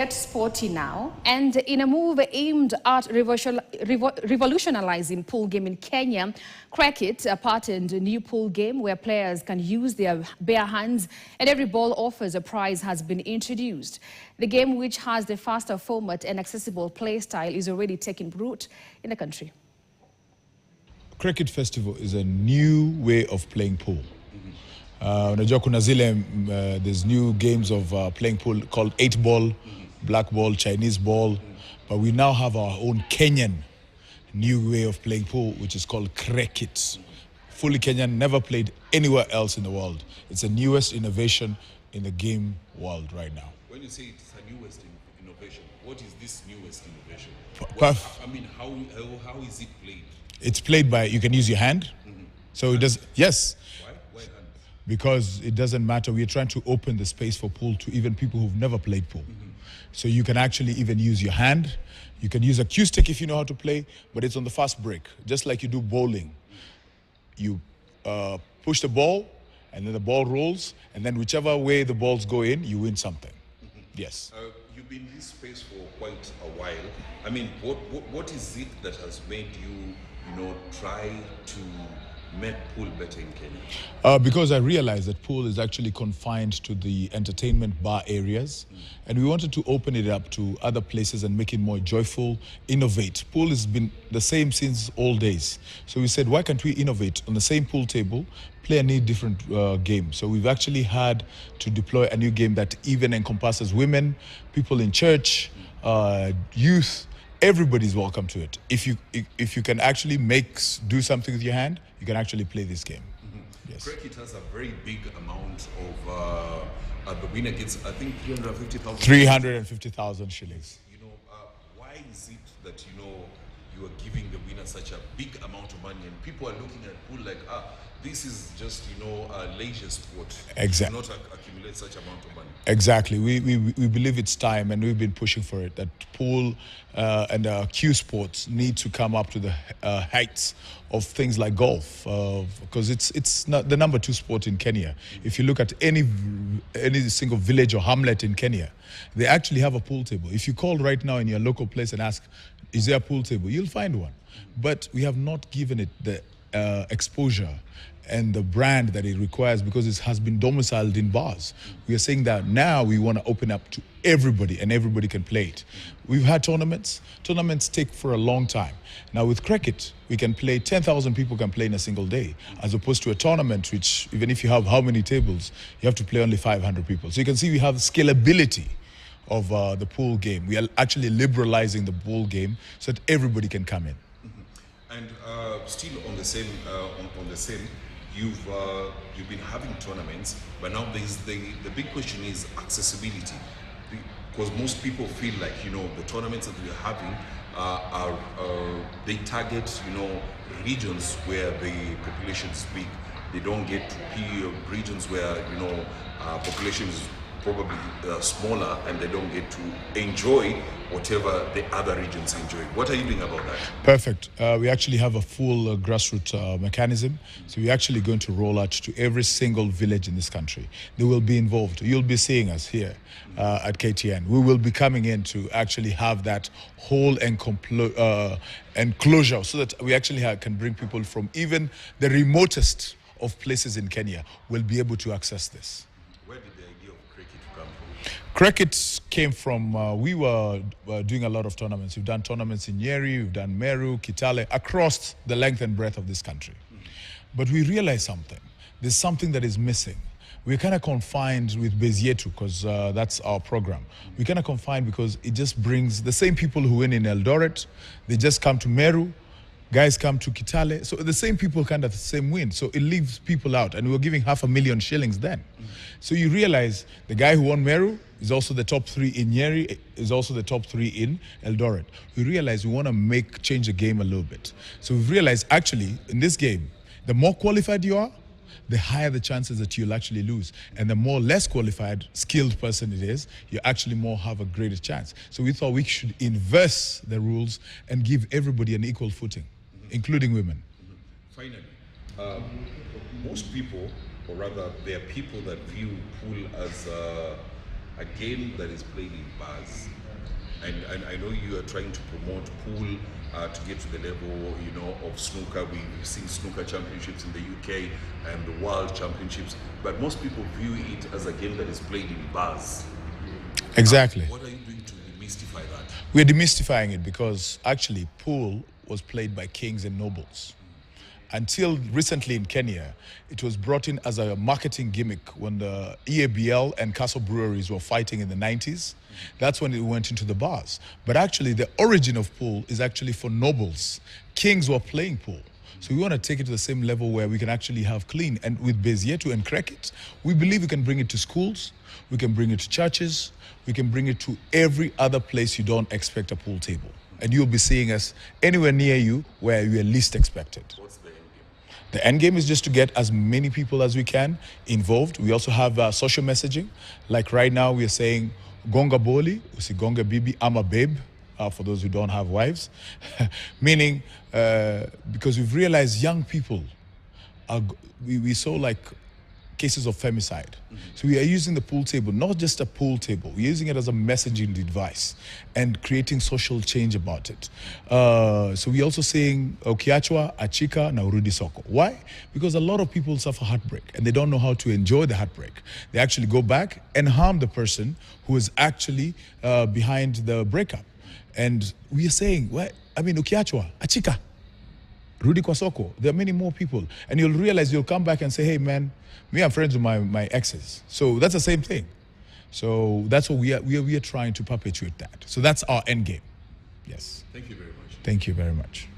Get sporty now, and in a move aimed at revolutionizing pool game in Kenya, Cricket patented a new pool game where players can use their bare hands and every ball offers a prize has been introduced. The game, which has the faster format and accessible play style, is already taking root in the country. Cricket Festival is a new way of playing pool. Unajua kuna zile, there's new games of playing pool called 8-ball, black ball, Chinese ball, but we now have our own Kenyan new way of playing pool, which is called cricket. Fully Kenyan, never played anywhere else in the world. It's the newest innovation in the game world right now. When you say it's a newest innovation, what is this newest innovation? How is it played? It's played by, you can use your hand. So it does, yes. Why hand? Because it doesn't matter. We're trying to open the space for pool to even people who've never played pool. So you can actually even use your hand. You can use a cue stick if you know how to play, but it's on the fast break. Just like you do bowling. You push the ball, and then the ball rolls, and then whichever way the balls go in, you win something. Yes. You've been in this space for quite a while. I mean, what is it that has made you, try to make pool better in Kenya? Because I realized that pool is actually confined to the entertainment bar areas, and we wanted to open it up to other places and make it more joyful, innovate. Pool has been the same since old days. So we said, why can't we innovate on the same pool table, play a new different game? So we've actually had to deploy a new game that even encompasses women, people in church, youth. Everybody's welcome to it. If you can actually do something with your hand, you can actually play this game. Yes. Cricket has a very big amount of the winner gets, I think, 350,000. 350,000 shillings. Why is it that you are giving the winner such a big amount of money, and people are looking at pool like, this is just a leisure sport. Exactly. Not accumulate such amount of money. Exactly. We believe it's time, and we've been pushing for it, that pool and cue sports need to come up to the heights of things like golf, because it's not the #2 sport in Kenya. If you look at any single village or hamlet in Kenya, they actually have a pool table. If you call right now in your local place and ask, is there a pool table, you'll find one. But we have not given it the exposure and the brand that it requires, because it has been domiciled in bars. We are saying that now we want to open up to everybody, and everybody can play it. We've had tournaments. Tournaments take for a long time. Now with cricket, we can play, 10,000 people can play in a single day, as opposed to a tournament, which even if you have how many tables, you have to play only 500 people. So you can see we have scalability of the pool game. We are actually liberalizing the pool game so that everybody can come in. And still on the same, you've been having tournaments, but now the big question is accessibility, because most people feel like the tournaments that we're having they target regions where the population is big. They don't get to regions where population is probably smaller, and they don't get to enjoy whatever the other regions enjoy. What are you doing about that? Perfect. We actually have a full grassroots mechanism. So we're actually going to roll out to every single village in this country. They will be involved. You'll be seeing us here at KTN. We will be coming in to actually have that whole enclosure, so that we actually can bring people from even the remotest of places in Kenya will be able to access this. Where did the idea of cricket come from? Cricket came from, we were doing a lot of tournaments. We've done tournaments in Nyeri, we've done Meru, Kitale, across the length and breadth of this country. But we realized something. There's something that is missing. We're kind of confined with Bezietu, because that's our program. We're kind of confined because it just brings the same people who win in Eldoret. They just come to Meru. Guys come to Kitale, so the same people kind of the same win. So it leaves people out, and we were giving 500,000 shillings then. So you realize the guy who won Meru is also the top 3 in Nyeri, is also the top 3 in Eldoret. We realize we want to change the game a little bit. So we've realized actually in this game, the more qualified you are, the higher the chances that you'll actually lose. And the more less qualified, skilled person it is, you actually more have a greater chance. So we thought we should inverse the rules and give everybody an equal footing, including women. Finally, most people, or rather there are people that view pool a game that is played in bars. And I know you are trying to promote pool to get to the level, of snooker. We've seen snooker championships in the UK and the world championships, but most people view it as a game that is played in bars. Exactly. What are you doing to demystify that? We're demystifying it because actually pool was played by kings and nobles. Until recently in Kenya, it was brought in as a marketing gimmick when the EABL and Castle breweries were fighting in the 90s. That's when it went into the bars. But actually, the origin of pool is actually for nobles. Kings were playing pool. So we want to take it to the same level where we can actually have clean. And with Bezietu and Cricket, we believe we can bring it to schools, we can bring it to churches, we can bring it to every other place you don't expect a pool table. And you'll be seeing us anywhere near you where you are least expected. What's the end game? The end game is just to get as many people as we can involved. We also have social messaging. Like right now, we are saying, Gonga Boli, usi Gonga Bibi, I'm a babe, for those who don't have wives. Meaning, because we've realized young people, we saw like cases of femicide. So we are using the pool table, not just a pool table, we're using it as a messaging device and creating social change about it. So we're also saying, Okiachwa, Achika, na urudi soko. Why? Because a lot of people suffer heartbreak and they don't know how to enjoy the heartbreak. They actually go back and harm the person who is actually behind the breakup. And we are saying, Ukiachwa, Achika, Rudi kwa soko. There are many more people. And you'll realize you'll come back and say, hey man, me I'm friends with my exes. So that's the same thing. So that's what we are trying to perpetuate that. So that's our end game. Yes. Thank you very much. Thank you very much.